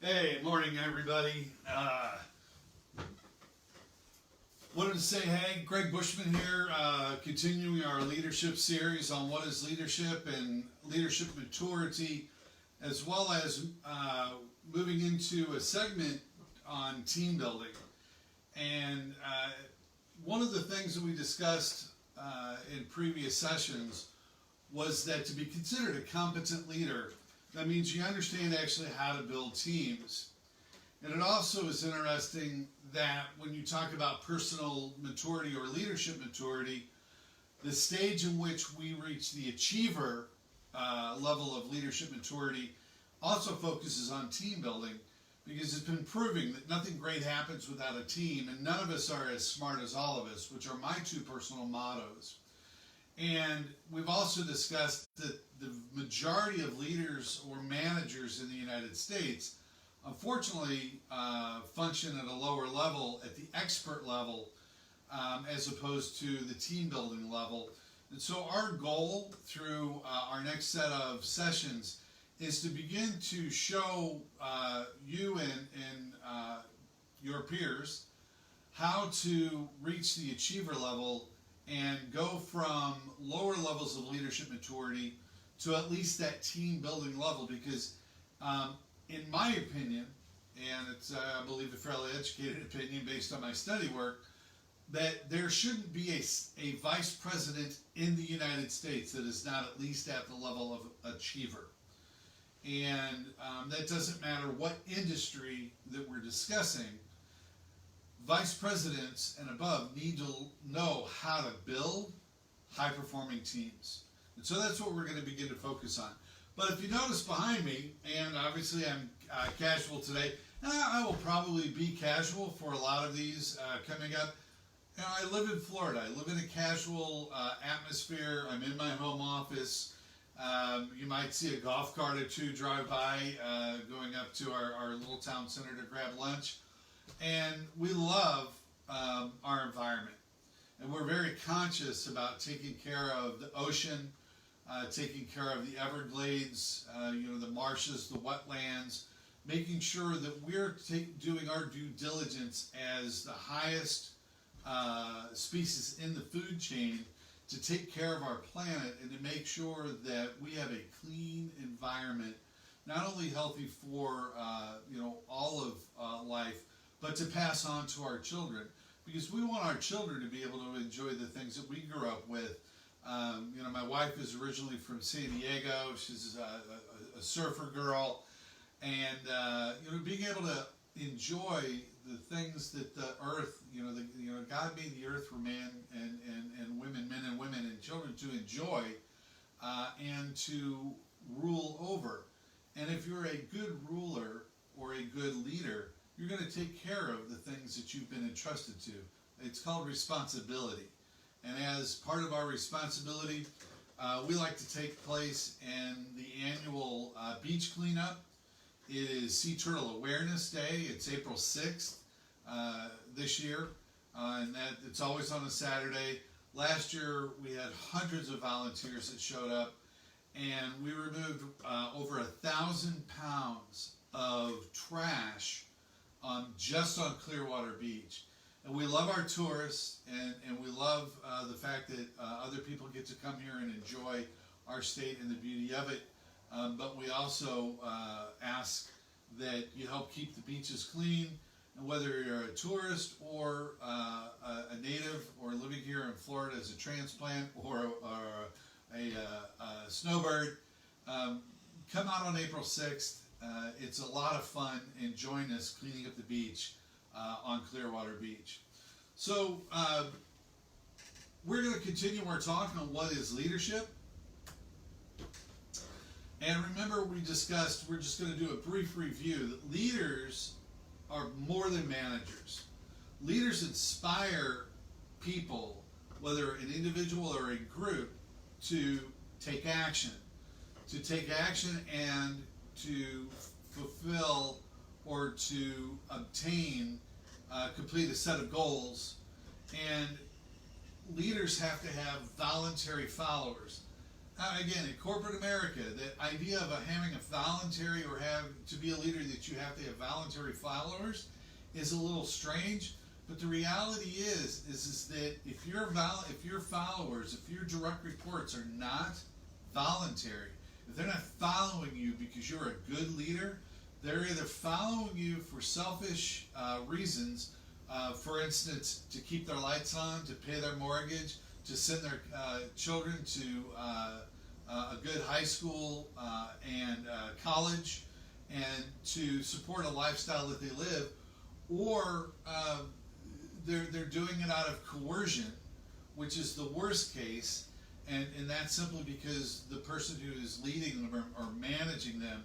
Hey, morning everybody. Wanted to say hey, Greg Bushman here, continuing our leadership series on what is leadership and leadership maturity, as well as moving into a segment on team building. And one of the things that we discussed in previous sessions was that to be considered a competent leader, that means you understand actually how to build teams. And it also is interesting that when you talk about personal maturity or leadership maturity, the stage in which we reach the achiever level of leadership maturity also focuses on team building, because it's been proving that nothing great happens without a team, and none of us are as smart as all of us, which are my two personal mottos. And we've also discussed that the majority of leaders or managers in the United States, unfortunately, function at a lower level, at the expert level, as opposed to the team building level. And so our goal through our next set of sessions is to begin to show you and your peers how to reach the achiever level and go from lower levels of leadership maturity to at least that team building level. Because in my opinion, and it's I believe a fairly educated opinion based on my study work, that there shouldn't be a vice president in the United States that is not at least at the level of achiever. And that doesn't matter what industry that we're discussing. Vice presidents and above need to know how to build high-performing teams. And so that's what we're going to begin to focus on. But if you notice behind me, and obviously I'm casual today, and I will probably be casual for a lot of these coming up. You know, I live in Florida. I live in a casual atmosphere. I'm in my home office. You might see a golf cart or two drive by going up to our little town center to grab lunch. And we love our environment. And we're very conscious about taking care of the ocean, taking care of the Everglades, the marshes, the wetlands, making sure that we're doing our due diligence as the highest species in the food chain to take care of our planet and to make sure that we have a clean environment, not only healthy for all of life, but to pass on to our children, because we want our children to be able to enjoy the things that we grew up with. My wife is originally from San Diego. She's a surfer girl, and being able to enjoy the things that the earth, God made the earth for man and women, men and women, and children to enjoy and to rule over. And if you're a good ruler or a good leader, you're going to take care of the things that you've been entrusted to. It's called responsibility. And as part of our responsibility, we like to take place in the annual beach cleanup. It is Sea Turtle Awareness Day. It's April 6th this year, and that it's always on a Saturday. Last year, we had hundreds of volunteers that showed up, and we removed over 1,000 pounds of trash just on Clearwater Beach. And we love our tourists, and we love the fact that other people get to come here and enjoy our state and the beauty of it. But we also ask that you help keep the beaches clean. And whether you're a tourist or a native or living here in Florida as a transplant or a snowbird, come out on April 6th. It's a lot of fun, and join us cleaning up the beach on Clearwater Beach. So we're going to continue our talk on what is leadership. And remember, we discussed, we're just going to do a brief review, that leaders are more than managers. Leaders inspire people, whether an individual or a group, to take action and to fulfill or to obtain, complete a set of goals. And leaders have to have voluntary followers. again, in corporate America, the idea of having a voluntary or have to be a leader that you have to have voluntary followers is a little strange. But the reality is that if your followers, if your direct reports are not voluntary, if they're not following you because you're a good leader, they're either following you for selfish reasons, for instance, to keep their lights on, to pay their mortgage, to send their children to a good high school and college, and to support a lifestyle that they live, or they're doing it out of coercion, which is the worst case, and that's simply because the person who is leading them or managing them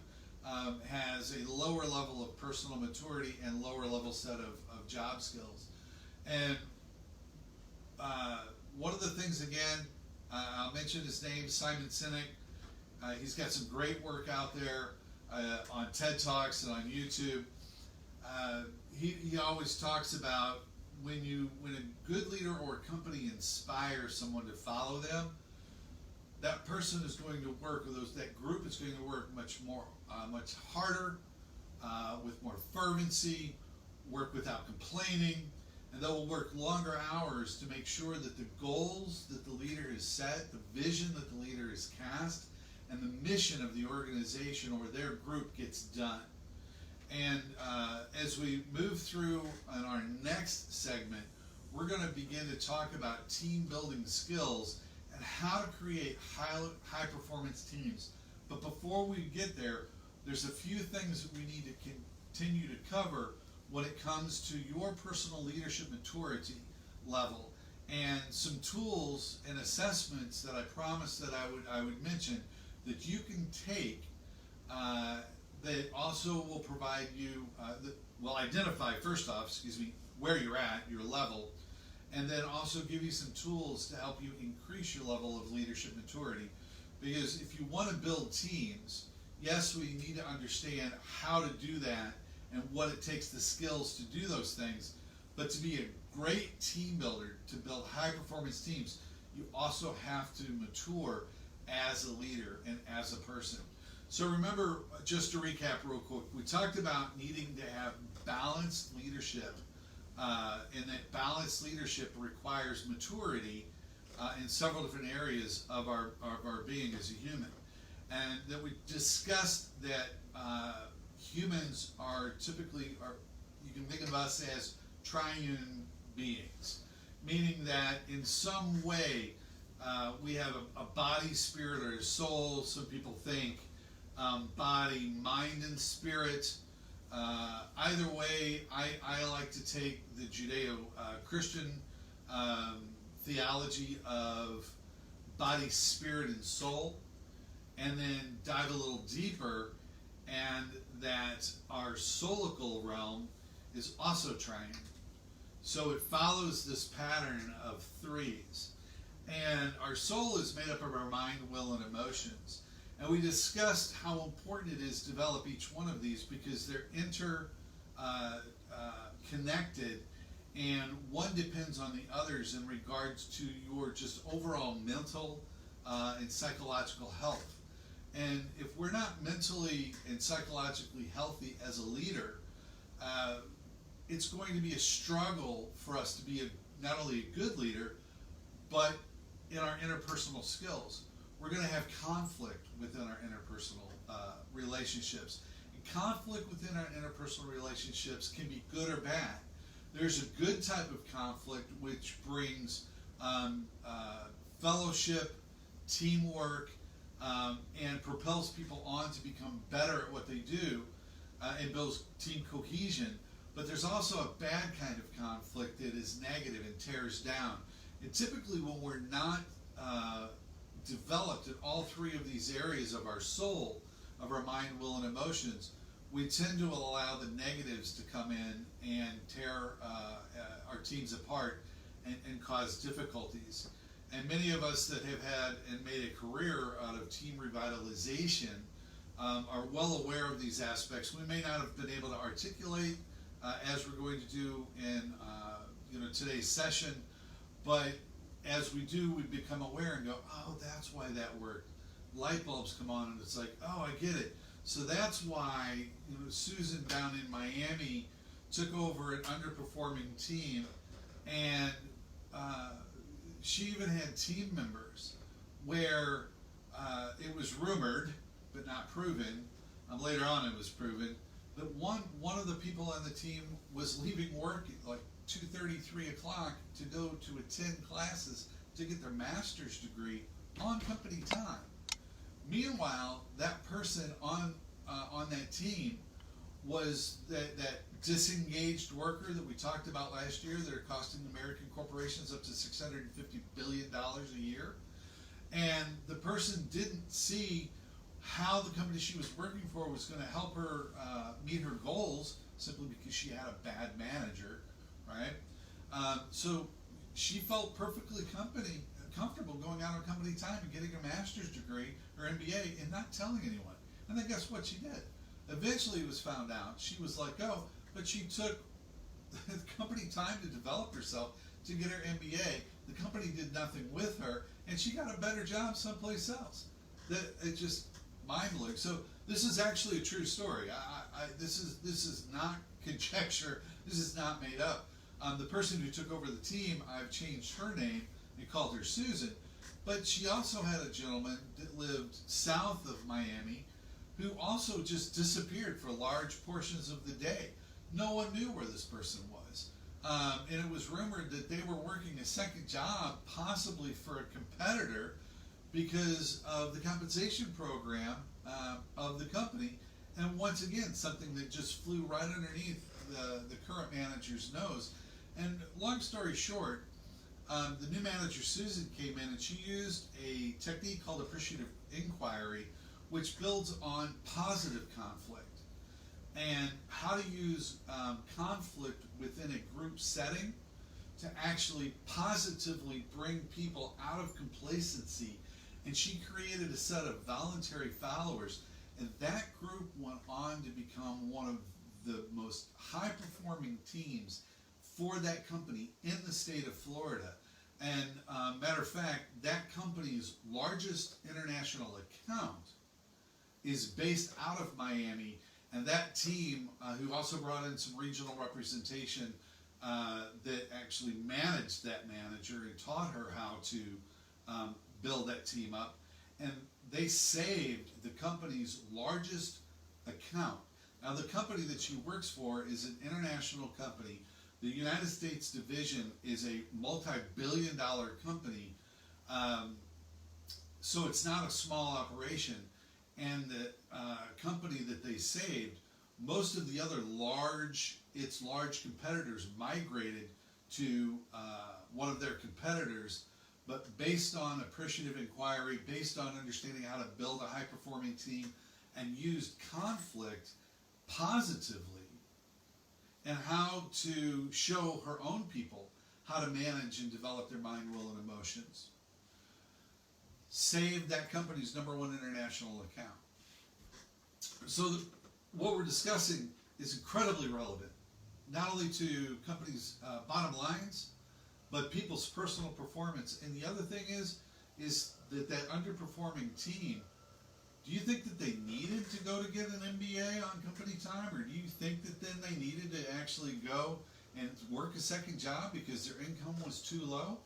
has a lower level of personal maturity and lower level set of job skills. And one of the things, again, I'll mention his name, Simon Sinek. He's got some great work out there on TED Talks and on YouTube. He always talks about when a good leader or a company inspires someone to follow them, that person is going to work, or that group is going to work much harder, with more fervency, work without complaining, and they will work longer hours to make sure that the goals that the leader has set, the vision that the leader has cast, and the mission of the organization or their group gets done. And as we move through in our next segment, we're going to begin to talk about team building skills and how to create high performance teams. But before we get there, there's a few things that we need to continue to cover when it comes to your personal leadership maturity level, and some tools and assessments that I promised that I would mention that you can take that also will provide you, will identify, first off, where you're at, your level, and then also give you some tools to help you increase your level of leadership maturity. Because if you want to build teams, yes, we need to understand how to do that and what it takes, the skills to do those things. But to be a great team builder, to build high performance teams, you also have to mature as a leader and as a person. So remember, just to recap real quick, we talked about needing to have balanced leadership, and that balanced leadership requires maturity in several different areas of our being as a human. And that we discussed that humans are typically, you can think of us as triune beings, meaning that in some way we have a body, spirit, or a soul. Some people think body, mind, and spirit. Either way, I like to take the Judeo-Christian theology of body, spirit, and soul, and then dive a little deeper, and that our soulical realm is also triune. So it follows this pattern of threes. And our soul is made up of our mind, will, and emotions. And we discussed how important it is to develop each one of these because they're connected, and one depends on the others in regards to your just overall mental and psychological health. And if we're not mentally and psychologically healthy as a leader, it's going to be a struggle for us to be not only a good leader, but in our interpersonal skills. We're going to have conflict within our interpersonal relationships. And conflict within our interpersonal relationships can be good or bad. There's a good type of conflict which brings fellowship, teamwork, and propels people on to become better at what they do, and builds team cohesion. But there's also a bad kind of conflict that is negative and tears down. And typically when we're not developed in all three of these areas of our soul, of our mind, will, and emotions, we tend to allow the negatives to come in and tear our teams apart and cause difficulties. And many of us that have had and made a career out of team revitalization are well aware of these aspects. We may not have been able to articulate as we're going to do in today's session, but as we do, we become aware and go, oh, that's why that worked. light bulbs come on, and it's like, oh, I get it. So that's why, Susan down in Miami took over an underperforming team, and she even had team members where it was rumored but not proven. Later on, it was proven that one of the people on the team was leaving work at like 2:30, 3 o'clock to go to attend classes to get their master's degree on company time. Meanwhile, that person on that team was that disengaged worker that we talked about last year that are costing American corporations up to $650 billion a year. And the person didn't see how the company she was working for was going to help her meet her goals simply because she had a bad manager, right? So she felt perfectly comfortable going out on company time and getting a master's degree or MBA and not telling anyone. And then guess what she did? Eventually it was found out. She was let go, but she took the company time to develop herself to get her MBA. The company did nothing with her, and she got a better job someplace else. It just mind-blowing. So this is actually a true story. This is not conjecture. This is not made up. The person who took over the team, I've changed her name and called her Susan, but she also had a gentleman that lived south of Miami who also just disappeared for large portions of the day. No one knew where this person was. And it was rumored that they were working a second job, possibly for a competitor, because of the compensation program of the company. And once again, something that just flew right underneath the current manager's nose. And long story short, the new manager, Susan, came in and she used a technique called appreciative inquiry, which builds on positive conflict and how to use conflict within a group setting to actually positively bring people out of complacency. And she created a set of voluntary followers, and that group went on to become one of the most high-performing teams for that company in the state of Florida. And matter of fact, that company's largest international account is based out of Miami, and that team, who also brought in some regional representation, that actually managed that manager and taught her how to build that team up, and they saved the company's largest account. Now, the company that she works for is an international company. The United States division is a multi-billion-dollar company, so it's not a small operation. And the company that they saved, most of the other large competitors migrated to one of their competitors, but based on appreciative inquiry, based on understanding how to build a high-performing team, and used conflict positively, and how to show her own people how to manage and develop their mind, will, and emotions, saved that company's #1 international account. So what we're discussing is incredibly relevant, not only to companies' bottom lines, but people's personal performance. And the other thing is that underperforming team, do you think that they needed to go to get an MBA on company time, or do you think that then they needed to actually go and work a second job because their income was too low?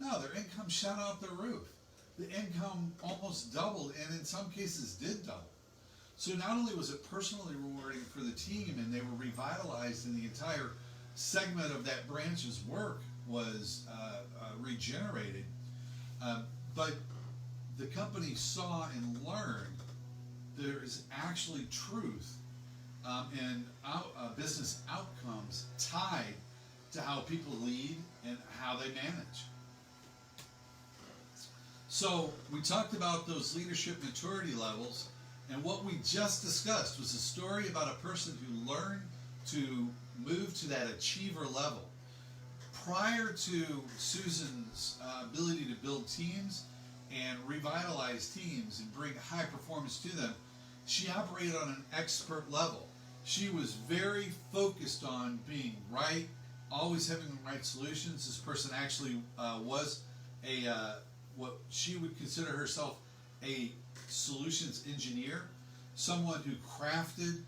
No, their income shot out the roof. The income almost doubled, and in some cases did double. So not only was it personally rewarding for the team, and they were revitalized, and the entire segment of that branch's work was regenerated, but the company saw and learned there is actually truth and business outcomes tied to how people lead and how they manage. So we talked about those leadership maturity levels, and what we just discussed was a story about a person who learned to move to that achiever level. Prior to Susan's ability to build teams and revitalize teams and bring high performance to them, she operated on an expert level. She was very focused on being right, always having the right solutions. This person actually was what she would consider herself a solutions engineer, someone who crafted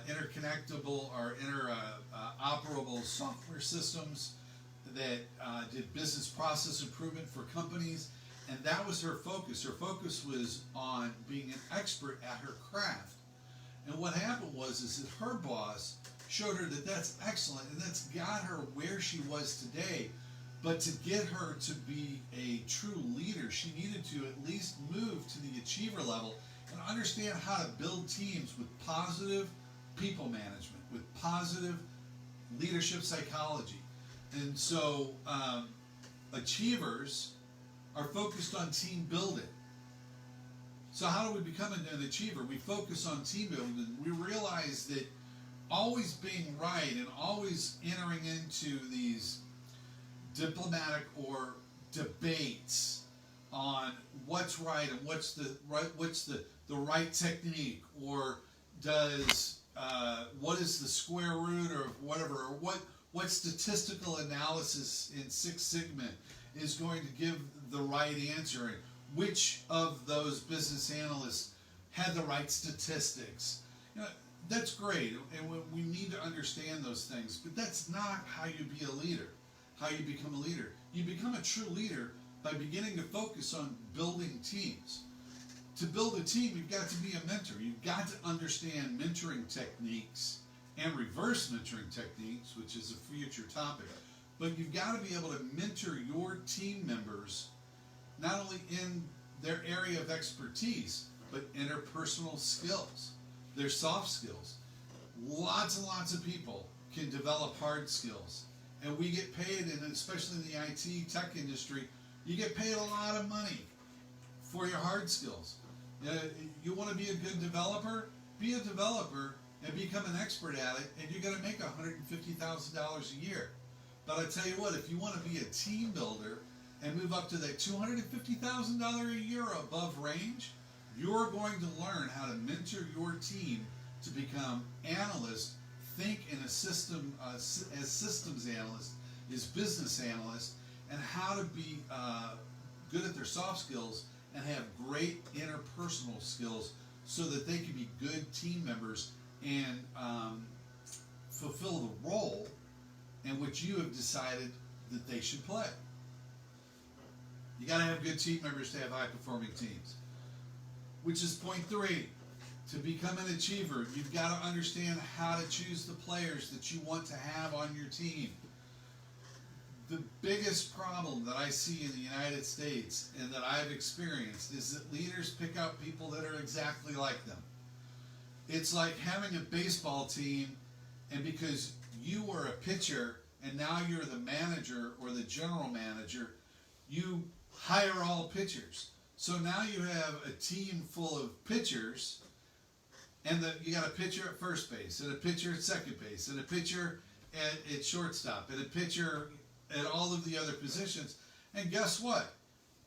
interconnectable or interoperable software systems that did business process improvement for companies, and that was her focus. Her focus was on being an expert at her craft. And what happened is that her boss showed her that that's excellent, and that's got her where she was today. But to get her to be a true leader, she needed to at least move to the achiever level and understand how to build teams with positive people management, with positive leadership psychology. And so achievers are focused on team building. So how do we become an achiever? We focus on team building. We realize that always being right and always entering into these diplomatic or debates on what's right and what's the right technique, or does what is the square root or whatever, or what statistical analysis in Six Sigma is going to give the right answer, and which of those business analysts had the right statistics. That's great, and we need to understand those things, but that's not how you be a leader, how you become a leader. You become a true leader by beginning to focus on building teams. To build a team, you've got to be a mentor. You've got to understand mentoring techniques and reverse mentoring techniques, which is a future topic. But you've got to be able to mentor your team members, not only in their area of expertise, but interpersonal skills, their soft skills. Lots and lots of people can develop hard skills. And we get paid, and especially in the IT tech industry, you get paid a lot of money for your hard skills. You want to be a good developer? Be a developer and become an expert at it, and you're going to make $150,000 a year. But I tell you what, if you want to be a team builder and move up to that $250,000 a year above range, you're going to learn how to mentor your team to become analysts, think in a system as systems analysts, as business analysts, and how to be good at their soft skills and have great interpersonal skills so that they can be good team members and fulfill the role in which you have decided that they should play. You got to have good team members to have high-performing teams. Which is point 3. To become an achiever, you've got to understand how to choose the players that you want to have on your team. The biggest problem that I see in the United States and that I've experienced is that leaders pick out people that are exactly like them. It's like having a baseball team, and because you were a pitcher and now you're the manager or the general manager, you hire all pitchers. So now you have a team full of pitchers, and you got a pitcher at first base, and a pitcher at second base, and a pitcher at shortstop, and a pitcher at all of the other positions. And guess what?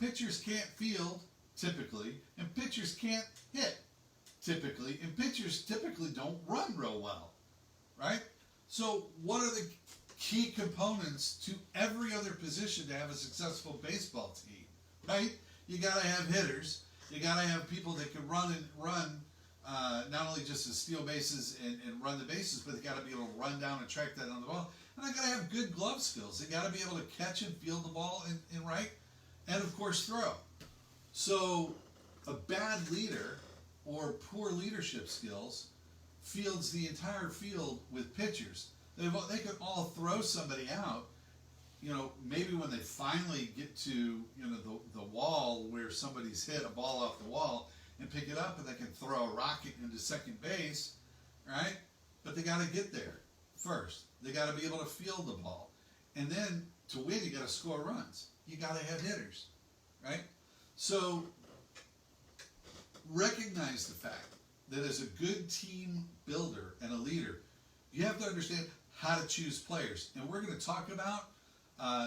Pitchers can't field, typically, and pitchers can't hit, typically, and pitchers typically don't run real well, right? So what are the key components to every other position to have a successful baseball team, right? You got to have hitters. You got to have people that can run not only just to steal bases and run the bases, but they got to be able to run down and track that on the ball. And they got to have good glove skills. They got to be able to catch and field the ball and right, and of course throw. So a bad leader or poor leadership skills fields the entire field with pitchers. They could all throw somebody out. Maybe when they finally get to the wall where somebody's hit a ball off the wall and pick it up, and they can throw a rocket into second base, right? But they got to get there first. They got to be able to field the ball, and then to win, you got to score runs. You got to have hitters, right? So recognize the fact that as a good team builder and a leader, you have to understand how to choose players, and we're going to talk about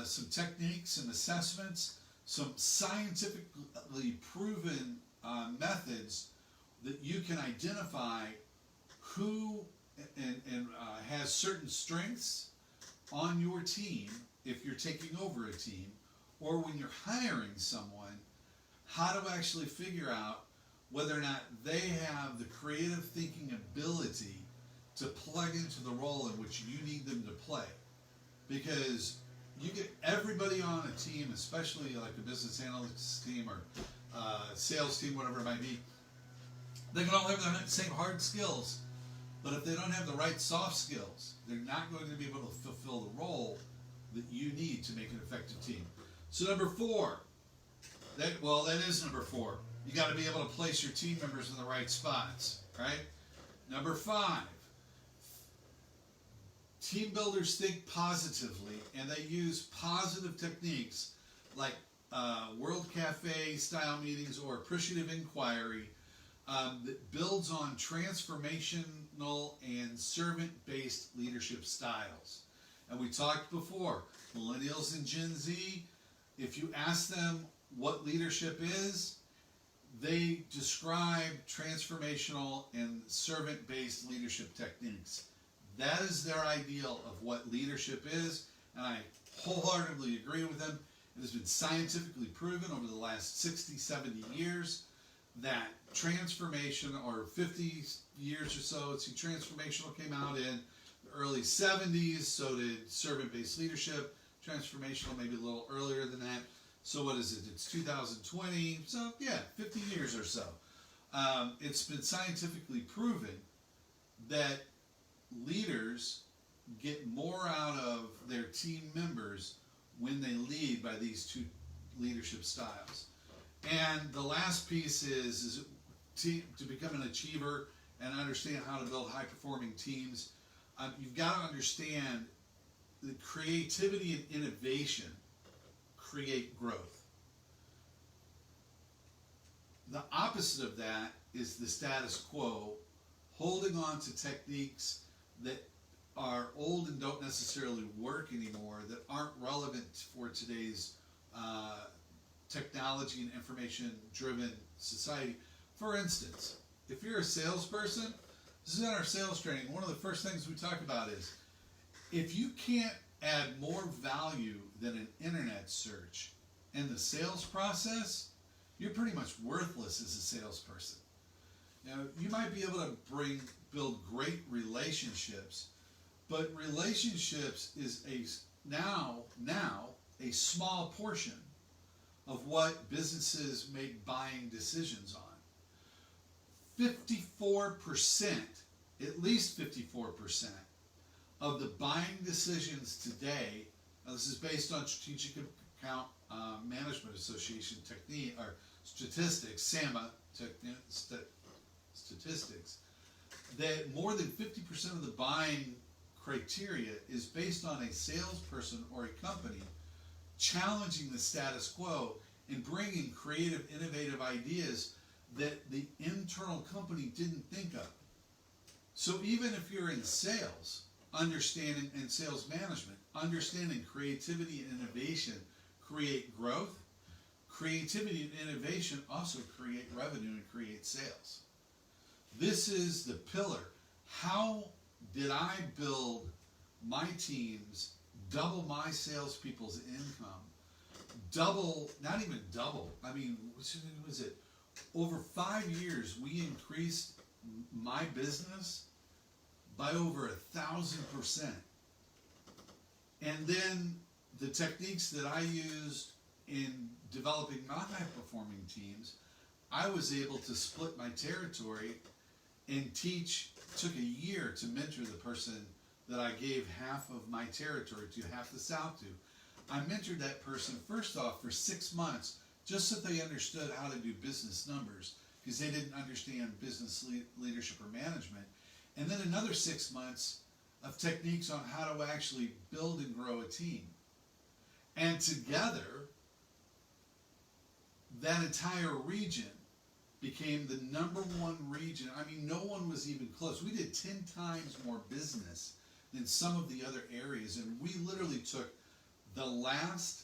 some techniques and assessments, some scientifically proven methods that you can identify who and has certain strengths on your team if you're taking over a team, or when you're hiring someone, how to actually figure out whether or not they have the creative thinking ability to plug into the role in which you need them to play. Because you get everybody on a team, especially like a business analyst team or sales team, whatever it might be, they can all have the same hard skills, but if they don't have the right soft skills, they're not going to be able to fulfill the role that you need to make an effective team. So number four, that is number four. You got to be able to place your team members in the right spots, right? Number five, team builders think positively, and they use positive techniques like World Cafe style meetings or appreciative inquiry that builds on transformational and servant-based leadership styles. And we talked before, millennials and Gen Z, if you ask them what leadership is, they describe transformational and servant-based leadership techniques. That is their ideal of what leadership is, and I wholeheartedly agree with them. It has been scientifically proven over the last 60, 70 years that transformation, or 50 years or so, transformational came out in the early 70s, so did servant-based leadership. Transformational maybe a little earlier than that. So what is it? It's 2020, so yeah, 50 years or so. It's been scientifically proven that leaders get more out of their team members when they lead by these two leadership styles. And the last piece is to become an achiever and understand how to build high-performing teams. You've got to understand that creativity and innovation create growth. The opposite of that is the status quo, holding on to techniques that are old and don't necessarily work anymore, that aren't relevant for today's technology and information-driven society. For instance, if you're a salesperson, this is in our sales training, one of the first things we talk about is, if you can't add more value than an internet search in the sales process, you're pretty much worthless as a salesperson. Now, you might be able to build great relationships, but relationships is now a small portion of what businesses make buying decisions on. 54%, at least 54%, of the buying decisions today, now this is based on Strategic Account Management Association technique or statistics, SAMA statistics, that more than 50% of the buying criteria is based on a salesperson or a company challenging the status quo and bringing creative, innovative ideas that the internal company didn't think of. So even if you're in sales, understanding and sales management, understanding creativity and innovation create growth. Creativity and innovation also create revenue and create sales. This is the pillar. How did I build my teams, double my salespeople's income, not even double, I mean, what was it? Over 5 years, we increased my business by over 1,000%. And then the techniques that I used in developing my high-performing teams, I was able to split my territory and teach. Took a year to mentor the person that I gave half of my territory to, half the South to. I mentored that person first off for 6 months just so they understood how to do business numbers, because they didn't understand business leadership or management. And then another 6 months of techniques on how to actually build and grow a team. And together, that entire region became the #1 region. I mean, no one was even close. We did 10 times more business than some of the other areas, and we literally took the last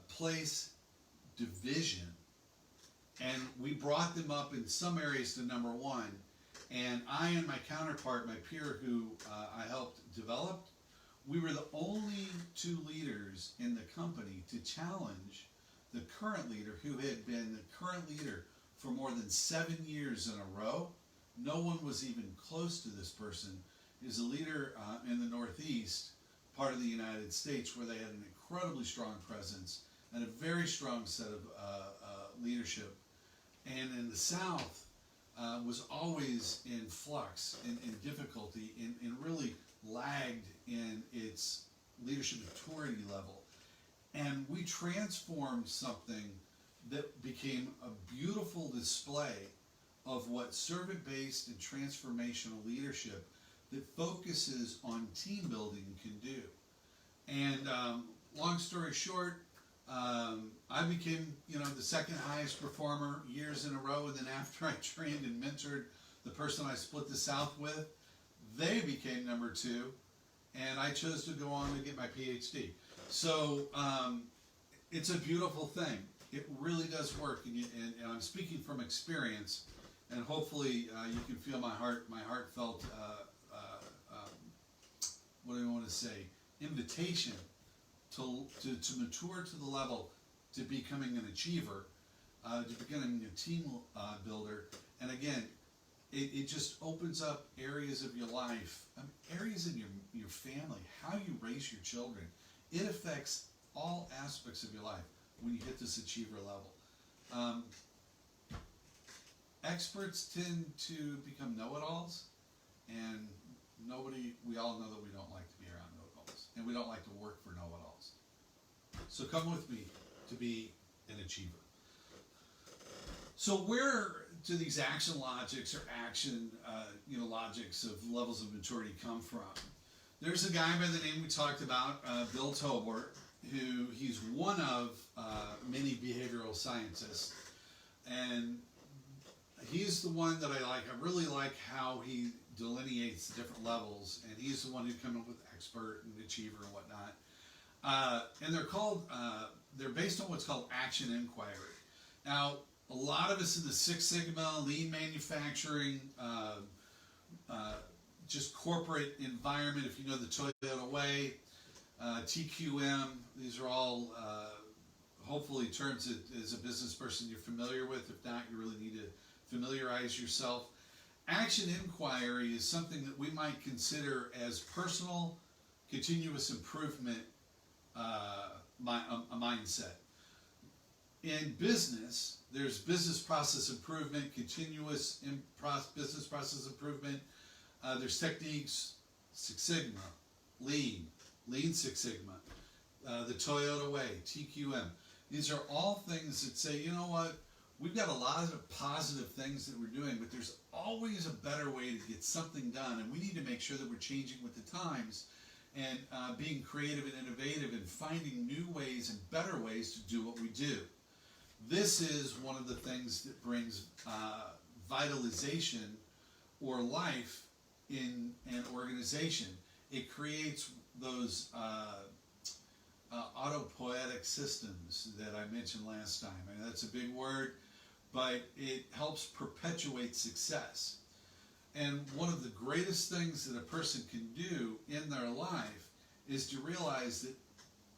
place division, and we brought them up in some areas to #1. And I and my counterpart, my peer who I helped develop, we were the only 2 leaders in the company to challenge the current leader, who had been the current leader for more than 7 years in a row. No one was even close to this person. He's a leader in the Northeast part of the United States, where they had an incredibly strong presence and a very strong set of leadership. And in the South, was always in flux, in difficulty, and really lagged in its leadership maturity level. And we transformed something that became a beautiful display of what servant-based and transformational leadership that focuses on team building can do. And long story short, I became, the second highest performer years in a row, and then after I trained and mentored the person I split the South with, they became number 2, and I chose to go on to get my PhD. So it's a beautiful thing. It really does work, and I'm speaking from experience, and hopefully you can feel my heartfelt, what do I want to say, invitation to mature to the level to becoming an achiever, to becoming a team builder. And again, it just opens up areas of your life, areas in your family, how you raise your children. It affects all aspects of your life when you hit this achiever level. Experts tend to become know-it-alls, and we all know that we don't like to be around know-it-alls, and we don't like to work for know-it-alls. So come with me to be an achiever. So where do these action logics or action logics of levels of maturity come from? There's a guy by the name we talked about, Bill Tobor, who he's one of many behavioral scientists, and he's the one that I like. I really like how he delineates the different levels, and he's the one who came up with expert and achiever and whatnot. And they're based on what's called action inquiry. Now, a lot of us in the Six Sigma, lean manufacturing, just corporate environment, if you know the Toyota Way, TQM, these are all hopefully terms that as a business person you're familiar with. If not, you really need to familiarize yourself. Action inquiry is something that we might consider as personal, continuous improvement, a mindset. In business, there's business process improvement, continuous business process improvement. There's techniques, Six Sigma, Lean Six Sigma, the Toyota Way, TQM. These are all things that say, you know what, we've got a lot of positive things that we're doing, but there's always a better way to get something done, and we need to make sure that we're changing with the times and being creative and innovative and finding new ways and better ways to do what we do. This is one of the things that brings vitalization or life in an organization. It creates those autopoietic systems that I mentioned last time. I mean, that's a big word, but it helps perpetuate success. And one of the greatest things that a person can do in their life is to realize that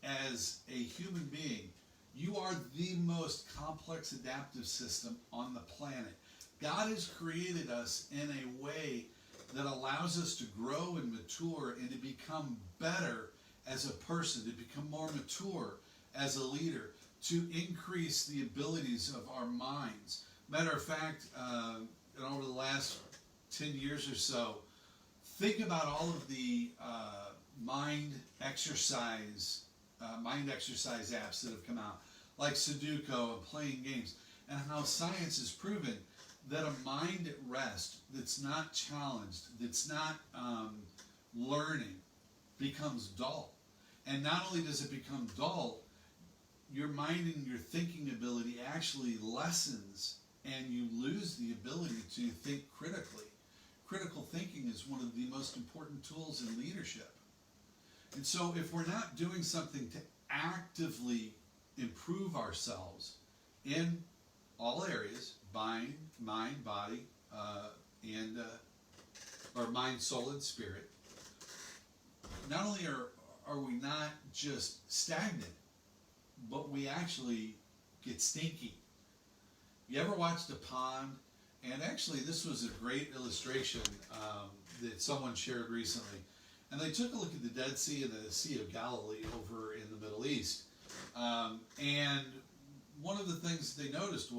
as a human being, you are the most complex adaptive system on the planet. God has created us in a way that allows us to grow and mature and to become better as a person, to become more mature as a leader, to increase the abilities of our minds. Matter of fact, over the last 10 years or so, think about all of the mind exercise apps that have come out, like Sudoku and playing games, and how science has proven that a mind at rest that's not challenged, that's not learning, becomes dull. And not only does it become dull, your mind and your thinking ability actually lessens, and you lose the ability to think critically. Critical thinking is one of the most important tools in leadership. And so if we're not doing something to actively improve ourselves in all areas, mind, body, or mind, soul, and spirit, not only are we not just stagnant, but we actually get stinky. You ever watched a pond? And actually, this was a great illustration that someone shared recently. And they took a look at the Dead Sea and the Sea of Galilee over in the Middle East. And one of the things they noticed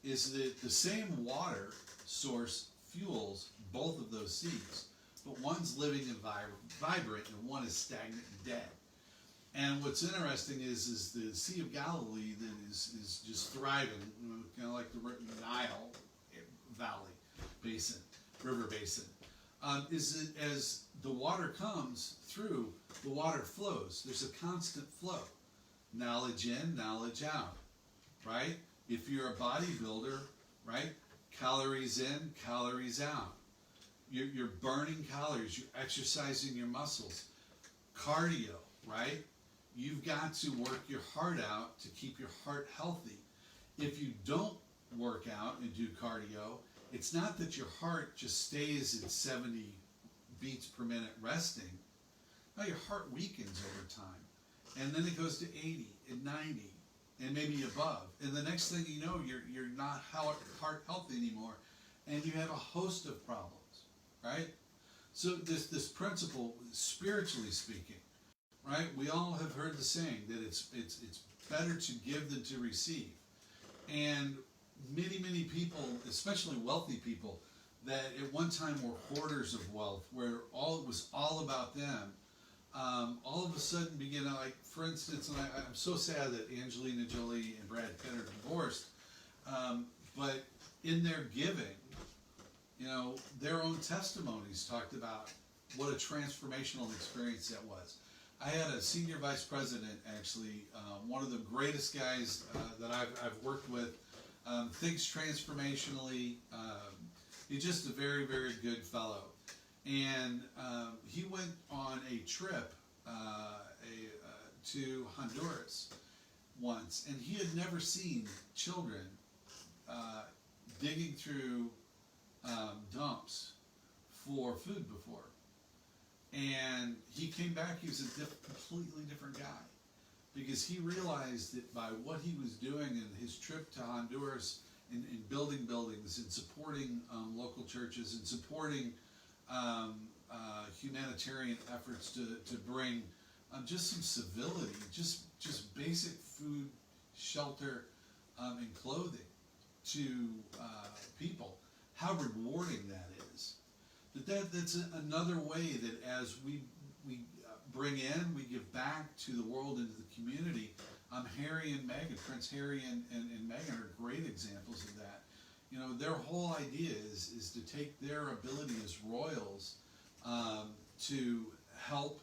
is that the same water source fuels both of those seas, but one's living and vibrant, and one is stagnant and dead. And what's interesting is the Sea of Galilee that is just thriving, kind of like the Nile Valley basin, river basin, is that as the water comes through, the water flows. There's a constant flow. Knowledge in, knowledge out, right? If you're a bodybuilder, right? Calories in, calories out. You're burning calories, you're exercising your muscles. Cardio, right? You've got to work your heart out to keep your heart healthy. If you don't work out and do cardio, it's not that your heart just stays at 70 beats per minute resting. No, your heart weakens over time. And then it goes to 80 and 90 and maybe above. And the next thing you know, you're not heart healthy anymore, and you have a host of problems, right? So this principle, spiritually speaking, right? We all have heard the saying that it's better to give than to receive. And many people, especially wealthy people, that at one time were hoarders of wealth, where it was all about them, all of a sudden begin to, like, for instance, and I'm so sad that Angelina Jolie and Brad Pitt are divorced, but in their giving, their own testimonies talked about what a transformational experience that was. I had a senior vice president, actually, one of the greatest guys that I've worked with, thinks transformationally. He's just a very, very good fellow. And he went on a trip to Honduras once, and he had never seen children digging through dumps for food before. And he came back, he was a completely different guy, because he realized that by what he was doing in his trip to Honduras, in building buildings and supporting local churches and supporting humanitarian efforts to bring just some civility, just basic food, shelter, and clothing to people, how rewarding that is. That's another way that as we bring in, we give back to the world, into the community. Harry and Meghan, Prince Harry and Meghan are great examples of that. Their whole idea is to take their ability as royals to help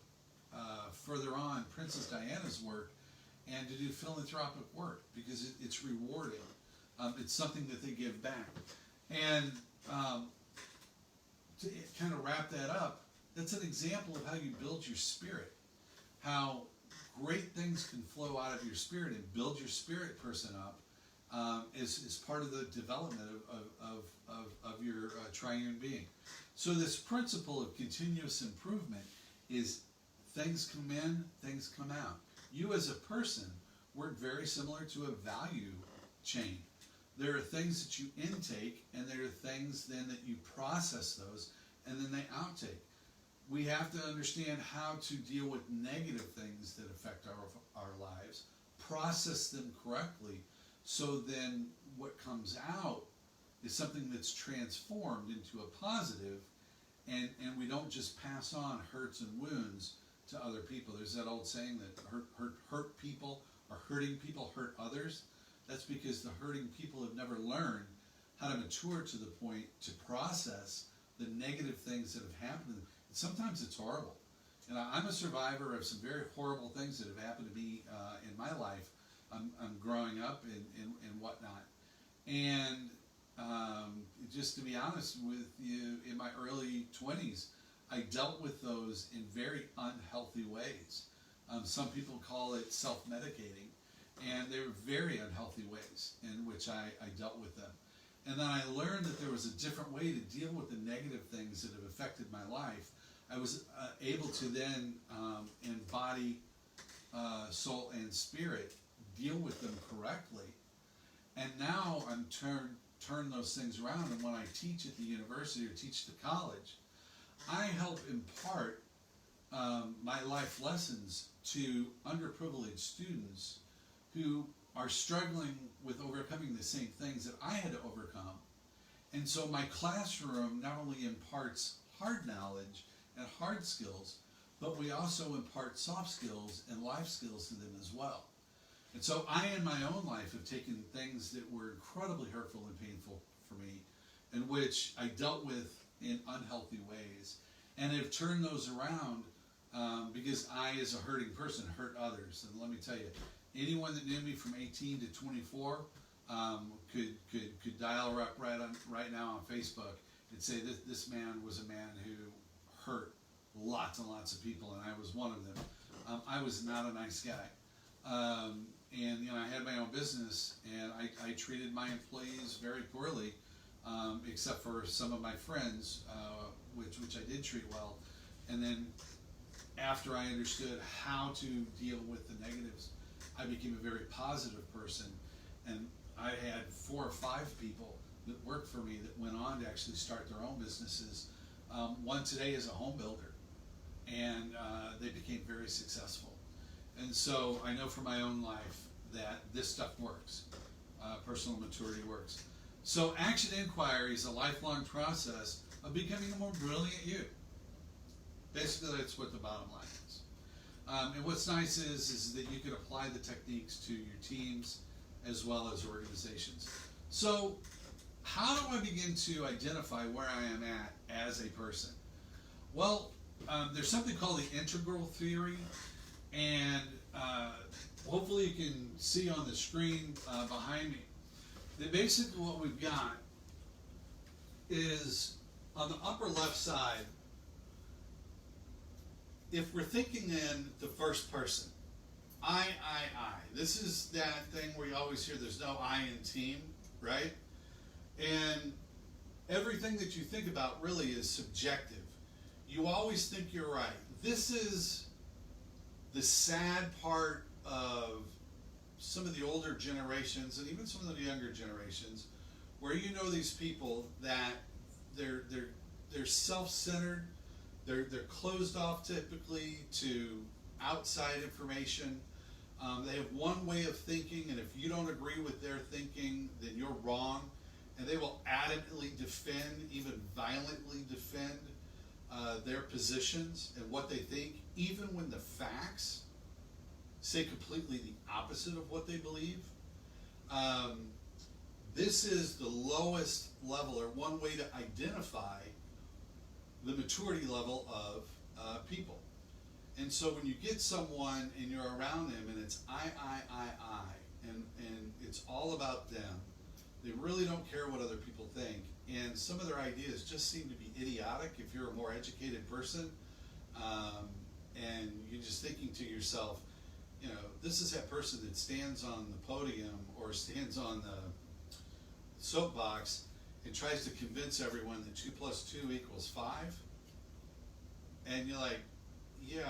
further on Princess Diana's work and to do philanthropic work, because it's rewarding. It's something that they give back. And to kind of wrap that up, that's an example of how you build your spirit, how great things can flow out of your spirit and build your spirit person up is part of the development of your triune being. So this principle of continuous improvement is things come in, things come out. You as a person work very similar to a value chain. There are things that you intake, and there are things then that you process those, and then they outtake. We have to understand how to deal with negative things that affect our lives, process them correctly, so then what comes out is something that's transformed into a positive, and we don't just pass on hurts and wounds to other people. There's that old saying that hurt people or hurting people hurt others. That's because the hurting people have never learned how to mature to the point to process the negative things that have happened to them. And sometimes it's horrible. And I'm a survivor of some very horrible things that have happened to me in my life. I'm growing up and whatnot. And just to be honest with you, in my early 20s, I dealt with those in very unhealthy ways. Some people call it self-medicating. And they were very unhealthy ways in which I dealt with them. And then I learned that there was a different way to deal with the negative things that have affected my life. I was able to then, in body, soul, and spirit, deal with them correctly. And now I'm turn those things around, and when I teach at the university or teach the college, I help impart my life lessons to underprivileged students who are struggling with overcoming the same things that I had to overcome. And so my classroom not only imparts hard knowledge and hard skills, but we also impart soft skills and life skills to them as well. And so I, in my own life, have taken things that were incredibly hurtful and painful for me, in which I dealt with in unhealthy ways, and have turned those around because I, as a hurting person, hurt others. And let me tell you, anyone that knew me from 18 to 24 could dial up right now on Facebook and say that this man was a man who hurt lots and lots of people, and I was one of them. I was not a nice guy. And I had my own business, and I treated my employees very poorly, except for some of my friends, which I did treat well. And then after I understood how to deal with the negatives, I became a very positive person. And I had 4 or 5 people that worked for me that went on to actually start their own businesses. One today is a home builder, and they became very successful. And so I know from my own life that this stuff works. Personal maturity works. So action inquiry is a lifelong process of becoming a more brilliant you. Basically, that's what the bottom line is. And what's nice is that you can apply the techniques to your teams as well as organizations. So how do I begin to identify where I am at as a person? Well, there's something called the integral theory, and hopefully you can see on the screen behind me that basically what we've got is on the upper left side, if we're thinking in the first person, I. This is that thing where you always hear there's no I in team, right? And everything that you think about really is subjective. You always think you're right. This is the sad part of some of the older generations and even some of the younger generations, where you know these people that they're self-centered, they're closed off typically to outside information. They have one way of thinking, and if you don't agree with their thinking, then you're wrong. And they will adamantly defend, even violently defend their positions and what they think, even when the facts say completely the opposite of what they believe. This is the lowest level, or one way to identify the maturity level of people. And so when you get someone and you're around them and it's I, and it's all about them, they really don't care what other people think. And some of their ideas just seem to be idiotic if you're a more educated person. And you're just thinking to yourself, this is that person that stands on the podium or stands on the soapbox and tries to convince everyone that 2 + 2 = 5. And you're like, yeah,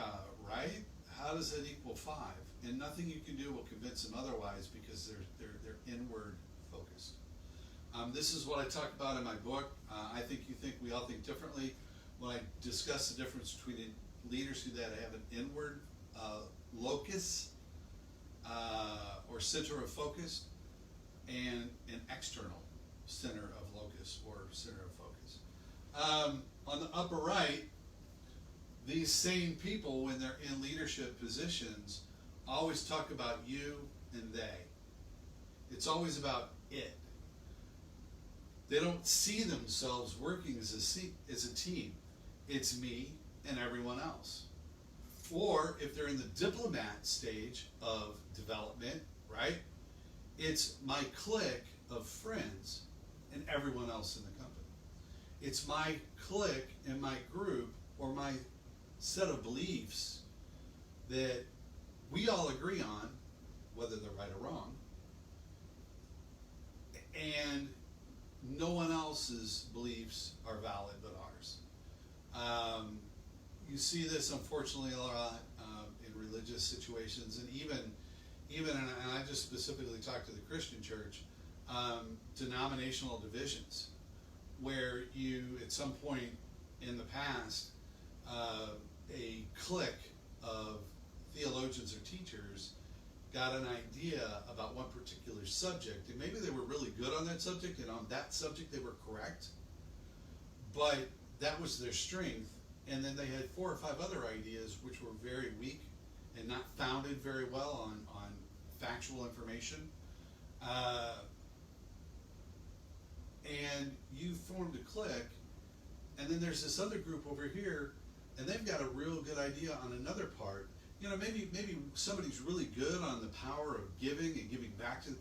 right? How does that equal 5? And nothing you can do will convince them otherwise, because they're inward focused. This is what I talk about in my book. I think you think we all think differently. When I discuss the difference between leaders that have an inward locus or center of focus and an external center of locus or center of focus. On the upper right, these same people, when they're in leadership positions, always talk about you and they. It's always about it. They don't see themselves working as a team. It's me and everyone else. Or if they're in the diplomat stage of development, right? It's my clique of friends and everyone else in the company. It's my clique and my group, or my set of beliefs that we all agree on, whether they're right or wrong, and no one else's beliefs are valid but ours. You see this unfortunately a lot in religious situations, and even and I just specifically talk to the Christian church. denominational divisions, where you, at some point in the past, a clique of theologians or teachers got an idea about one particular subject, and maybe they were really good on that subject, and on that subject they were correct, but that was their strength, and then they had 4 or 5 other ideas which were very weak and not founded very well on factual information. And you formed a clique, and then there's this other group over here, and they've got a real good idea on another part. You know, maybe somebody's really good on the power of giving and giving back to the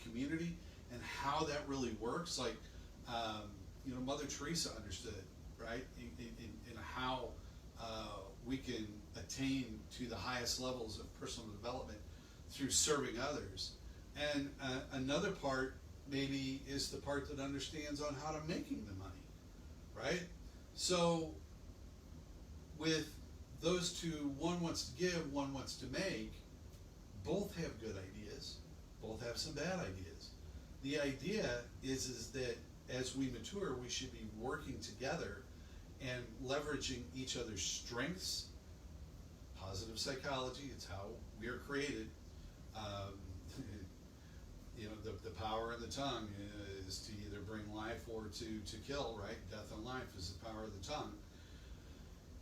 community and how that really works. Like, you know, Mother Teresa understood it, right? In how we can attain to the highest levels of personal development through serving others. And another part maybe is the part that understands on how to making the money, right? So with those two, one wants to give, one wants to make, both have good ideas, both have some bad ideas. The idea is that as we mature, we should be working together and leveraging each other's strengths. Positive psychology, it's how we are created. You know, the power of the tongue is to either bring life or to kill, right? Death and life is the power of the tongue.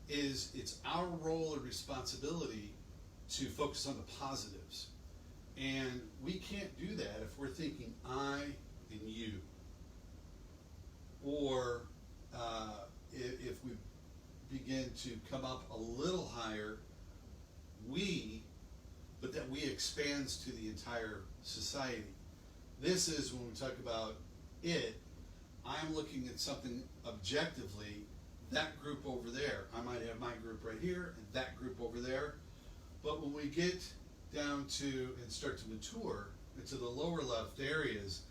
It's our role and responsibility to focus on the positives. And we can't do that if we're thinking I and you. Or if we begin to come up a little higher, but that we expands to the entire society. This is when we talk about it, I'm looking at something objectively, that group over there. I might have my group right here and that group over there. But when we get down to and start to mature into the lower left areas,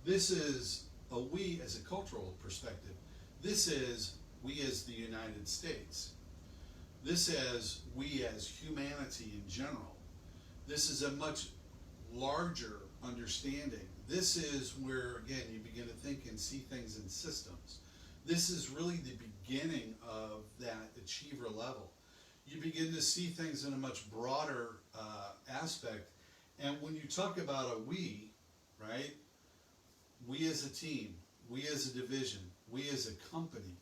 this is a we as a cultural perspective. This is we as the United States. This is we as humanity in general. This is a much larger understanding. This is where, again, you begin to think and see things in systems. This is really the beginning of that achiever level. You begin to see things in a much broader aspect. And when you talk about a we, right? We as a team, we as a division, we as a company.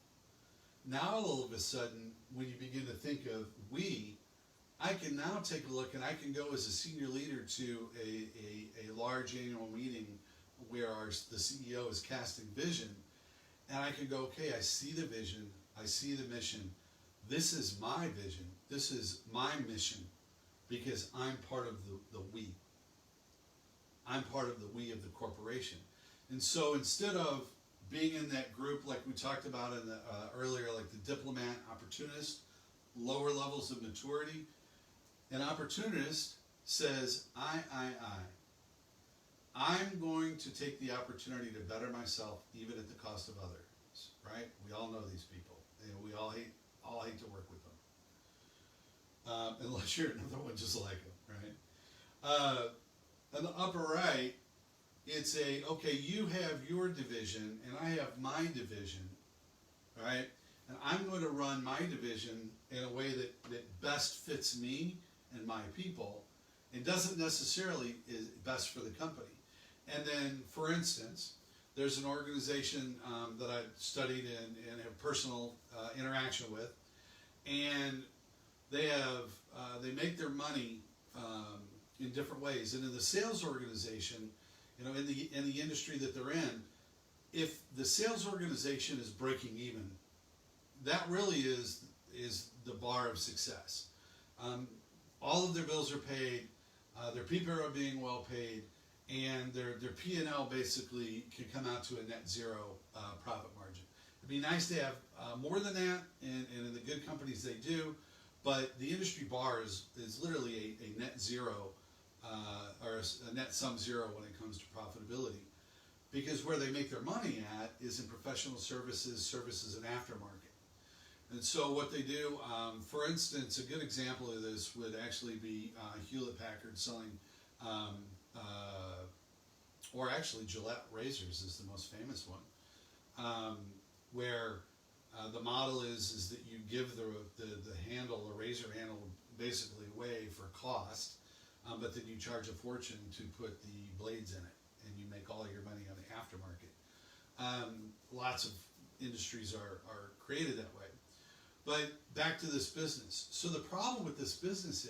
Now all of a sudden, when you begin to think of we, I can now take a look and I can go as a senior leader to a large annual meeting where the CEO is casting vision, and I can go, okay, I see the vision, I see the mission, this is my vision, this is my mission, because I'm part of the we. I'm part of the we of the corporation. And so instead of being in that group like we talked about in the earlier, like the diplomat, opportunist, lower levels of maturity, an opportunist says, I'm going to take the opportunity to better myself even at the cost of others, right? We all know these people. And we all hate to work with them. Unless you're another one just like them, right? On the upper right, it's okay, you have your division and I have my division, right? And I'm going to run my division in a way that best fits me and my people, and doesn't necessarily is best for the company. And then, for instance, there's an organization that I've studied and have personal interaction with, and they make their money in different ways. And in the sales organization, you know, in the industry that they're in, if the sales organization is breaking even, that really is the bar of success. All of their bills are paid, their people are being well paid, and their P&L basically can come out to a net zero profit margin. It'd be nice to have more than that, and in the good companies they do, but the industry bar is literally a net zero or a net sum zero when it comes to profitability. Because where they make their money at is in professional services and aftermarket. And so what they do, for instance, a good example of this would actually be Hewlett Packard selling or actually Gillette razors is the most famous one, where the model is that you give the handle, the razor handle, basically away for cost, but then you charge a fortune to put the blades in it, and you make all your money on the aftermarket. Lots of industries are created that way. But back to this business. So the problem with this business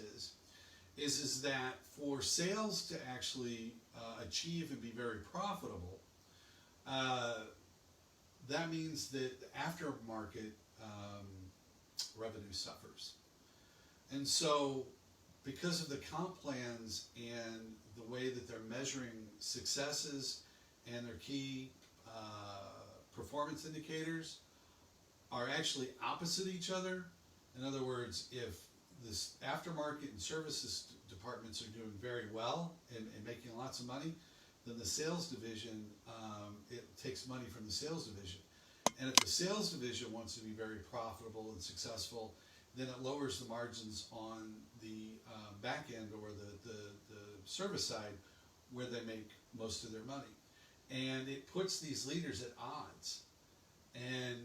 is that for sales to actually achieve and be very profitable, that means that the aftermarket revenue suffers. And so because of the comp plans and the way that they're measuring successes and their key performance indicators are actually opposite each other. In other words, if this aftermarket and services departments are doing very well and making lots of money, then the sales division, it takes money from the sales division. And if the sales division wants to be very profitable and successful, then it lowers the margins on the back end or the service side where they make most of their money. And it puts these leaders at odds. And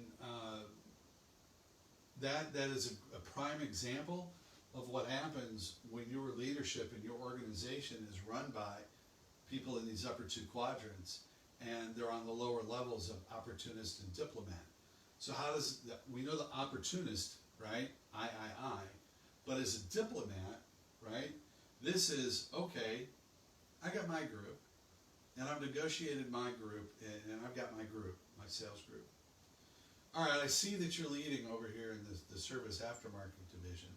that is a prime example of what happens when your leadership and your organization is run by people in these upper two quadrants, and they're on the lower levels of opportunist and diplomat. So how does that, we know the opportunist, right? I. But as a diplomat, right? This is, okay, I got my group, and I've negotiated my group, and I've got my group, my sales group. All right, I see that you're leading over here in the service aftermarket division,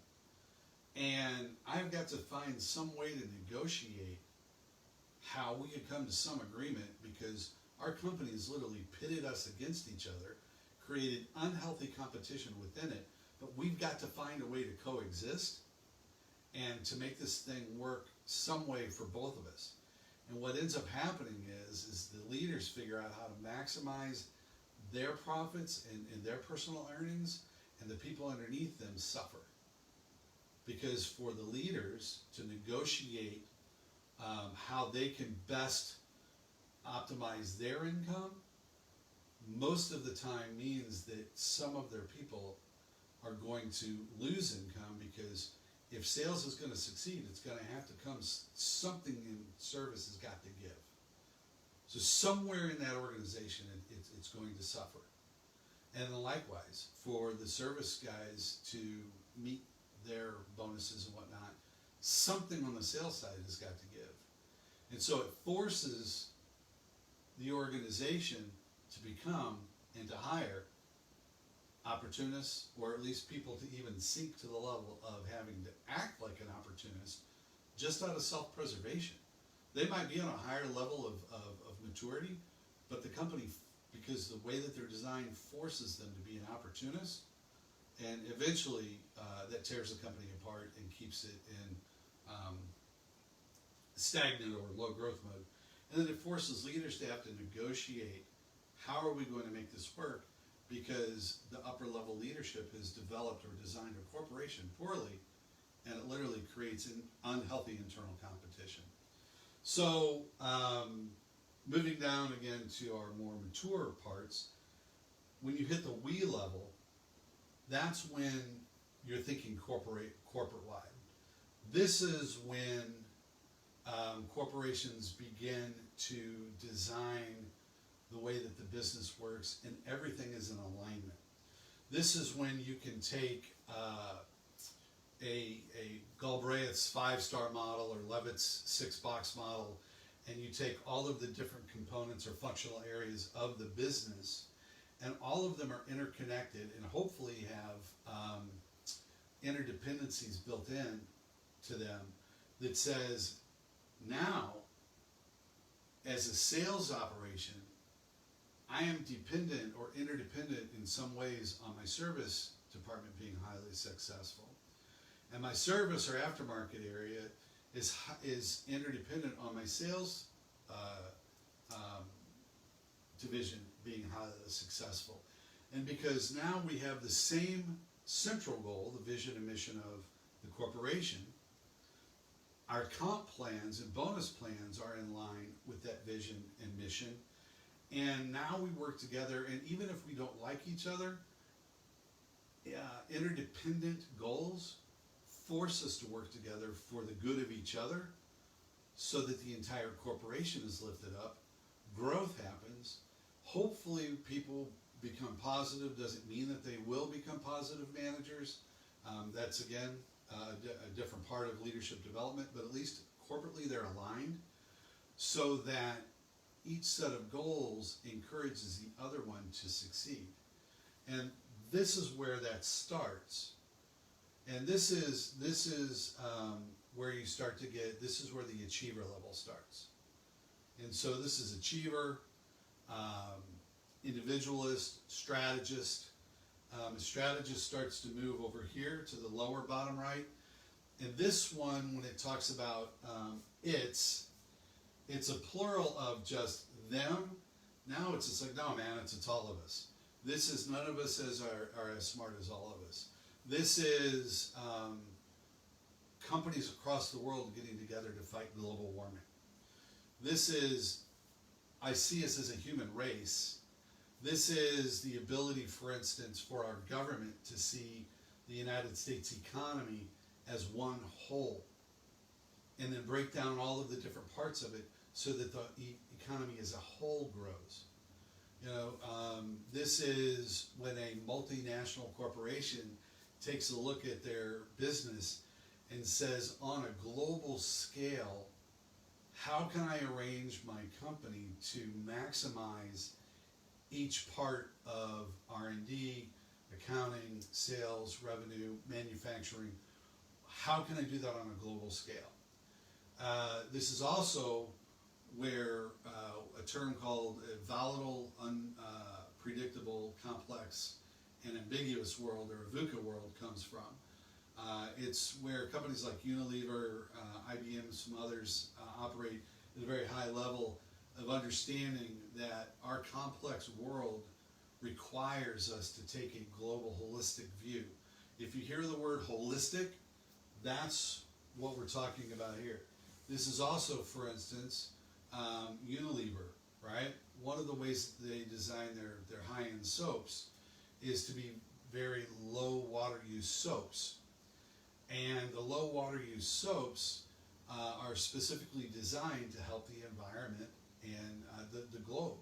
and I've got to find some way to negotiate how we could come to some agreement, because our company has literally pitted us against each other, created unhealthy competition within it, but we've got to find a way to coexist and to make this thing work some way for both of us. And what ends up happening is the leaders figure out how to maximize their profits and their personal earnings, and the people underneath them suffer. Because for the leaders to negotiate how they can best optimize their income, most of the time means that some of their people are going to lose income, because if sales is going to succeed, it's going to have to come, something in service has got to give. So somewhere in that organization, it's going to suffer. And then likewise, for the service guys to meet their bonuses and whatnot, something on the sales side has got to give. And so it forces the organization to become and to hire opportunists, or at least people to even sink to the level of having to act like an opportunist just out of self-preservation. They might be on a higher level of maturity, but the company, because the way that they're designed, forces them to be an opportunist, and eventually that tears the company apart and keeps it in stagnant or low growth mode. And then it forces leaders to have to negotiate, how are we going to make this work? Because the upper level leadership has developed or designed a corporation poorly, and it literally creates an unhealthy internal competition. So moving down again to our more mature parts, when you hit the we level, that's when you're thinking corporate-wide. This is when corporations begin to design the way that the business works, and everything is in alignment. This is when you can take a Galbraith's 5-star model or Levitt's 6-box model, and you take all of the different components or functional areas of the business, and all of them are interconnected and hopefully have interdependencies built in to them that says, now, as a sales operation, I am dependent or interdependent in some ways on my service department being highly successful. And my service or aftermarket area is interdependent on my sales division being highly successful. And because now we have the same central goal, the vision and mission of the corporation, Our comp plans and bonus plans are in line with that vision and mission. And now we work together, and even if we don't like each other, interdependent goals force us to work together for the good of each other so that the entire corporation is lifted up. Growth happens. Hopefully people become positive. Doesn't mean that they will become positive managers. That's again a different part of leadership development, but at least corporately they're aligned so that each set of goals encourages the other one to succeed. And this is where that starts. And this is where you start to get, this is where the achiever level starts. And so this is achiever, individualist, strategist. A strategist starts to move over here to the lower bottom right. And this one, when it talks about it's a plural of just them. Now it's just like, no man, it's all of us. This is, none of us are as smart as all of us. This is companies across the world getting together to fight global warming. This is, I see us as a human race. This is the ability, for instance, for our government to see the United States economy as one whole and then break down all of the different parts of it so that the economy as a whole grows. You know, this is when a multinational corporation takes a look at their business and says, on a global scale, how can I arrange my company to maximize each part of R&D, accounting, sales, revenue, manufacturing? How can I do that on a global scale? This is also where a term called a volatile, unpredictable, complex, and ambiguous world, or a VUCA world, comes from. It's where companies like Unilever, IBM, and some others operate at a very high level of understanding that our complex world requires us to take a global, holistic view. If you hear the word holistic, that's what we're talking about here. This is also, for instance, Unilever, right? One of the ways that they design their high-end soaps is to be very low water use soaps. And the low water use soaps are specifically designed to help the environment and the globe.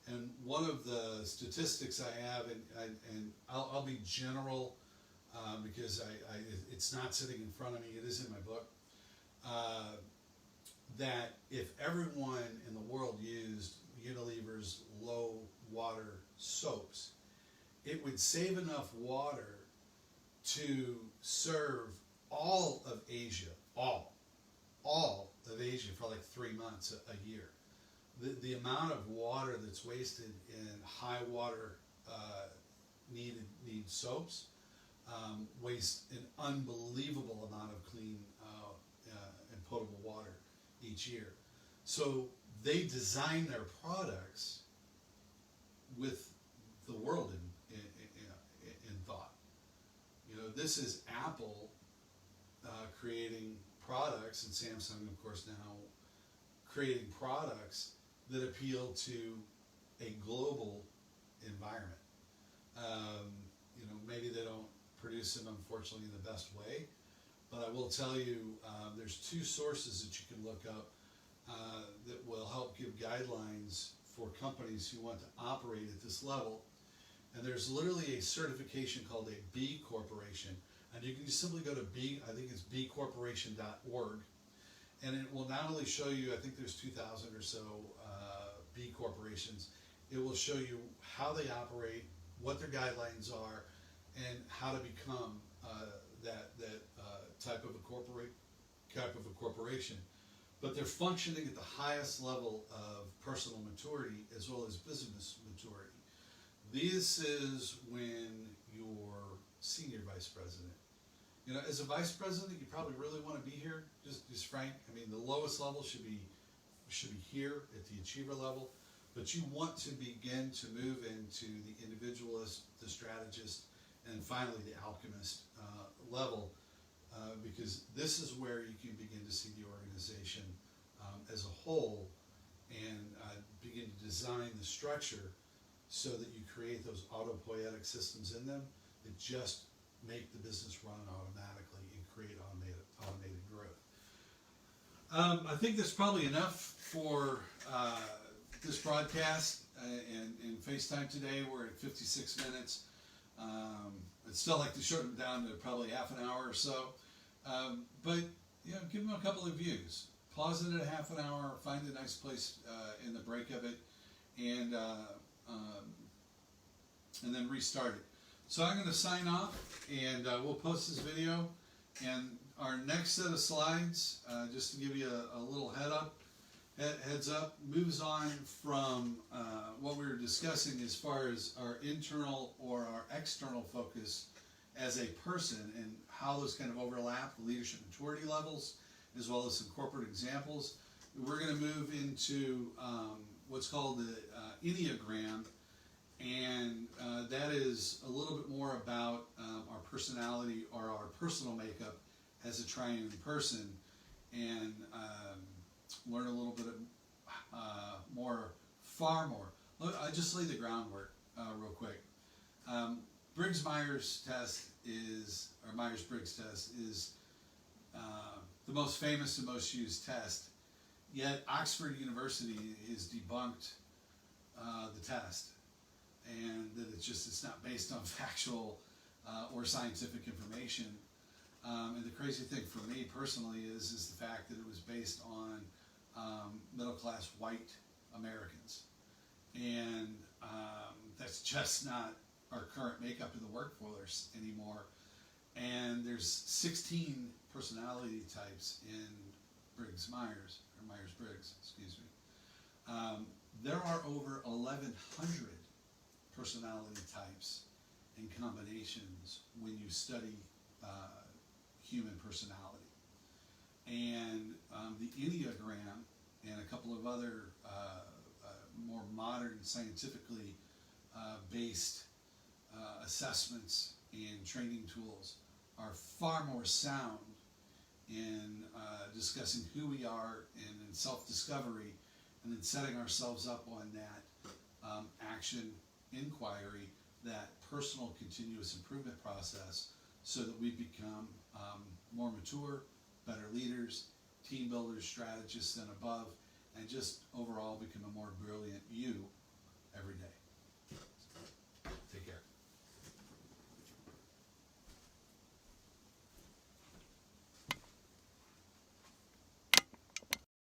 And one of the statistics I have, and I'll be general because it's not sitting in front of me, it is in my book, that if everyone in the world used Unilever's low water soaps, it would save enough water to serve all of Asia, all of Asia for like 3 months a year. The amount of water that's wasted in high water need soaps waste an unbelievable amount of clean and potable water each year. So they design their products with the world in thought. You know, this is Apple creating products, and Samsung, of course, now creating products that appeal to a global environment. You know, maybe they don't produce them, unfortunately, in the best way, but I will tell you, there's 2 sources that you can look up that will help give guidelines for companies who want to operate at this level. And there's literally a certification called a B Corporation. And you can just simply go to B, I think it's bcorporation.org. And it will not only show you, I think there's 2,000 or so B corporations, it will show you how they operate, what their guidelines are, and how to become that type of a corporation. But they're functioning at the highest level of personal maturity as well as business maturity. This is when you're senior vice president. You know, as a vice president, you probably really want to be here. Just frank. I mean, the lowest level should be here at the achiever level, but you want to begin to move into the individualist, the strategist, and finally the alchemist level because this is where you can begin to see the organization as a whole and begin to design the structure so that you create those autopoietic systems in them that just make the business run automatically and create automated growth. I think that's probably enough for this broadcast and FaceTime today. We're at 56 minutes. I'd still like to shorten it down to probably half an hour or so. But give them a couple of views. Pause it at a half an hour, find a nice place in the break of it, and then restart it. So I'm going to sign off, and we'll post this video. And our next set of slides, just to give you a little heads up, moves on from what we were discussing as far as our internal or our external focus as a person and how those kind of overlap, the leadership maturity levels, as well as some corporate examples. We're going to move into what's called the Enneagram, and that is a little bit more about our personality or our personal makeup as a triune person, and learn a little bit far more. I just lay the groundwork real quick. Briggs-Myers test or Myers-Briggs test is the most famous and most used test, yet Oxford University has debunked the test, and that it's not based on factual or scientific information. And the crazy thing for me personally is the fact that it was based on middle-class white Americans, and that's just not our current makeup in the workforce anymore. And there's 16 personality types in Briggs-Myers, or Myers-Briggs, excuse me. There are over 1,100 personality types and combinations when you study human personality. And the Enneagram and a couple of other more modern, scientifically based assessments and training tools are far more sound in discussing who we are and in self-discovery, and then setting ourselves up on that action inquiry, that personal continuous improvement process, so that we become more mature, better leaders, team builders, strategists, and above, and just overall become a more brilliant you every day.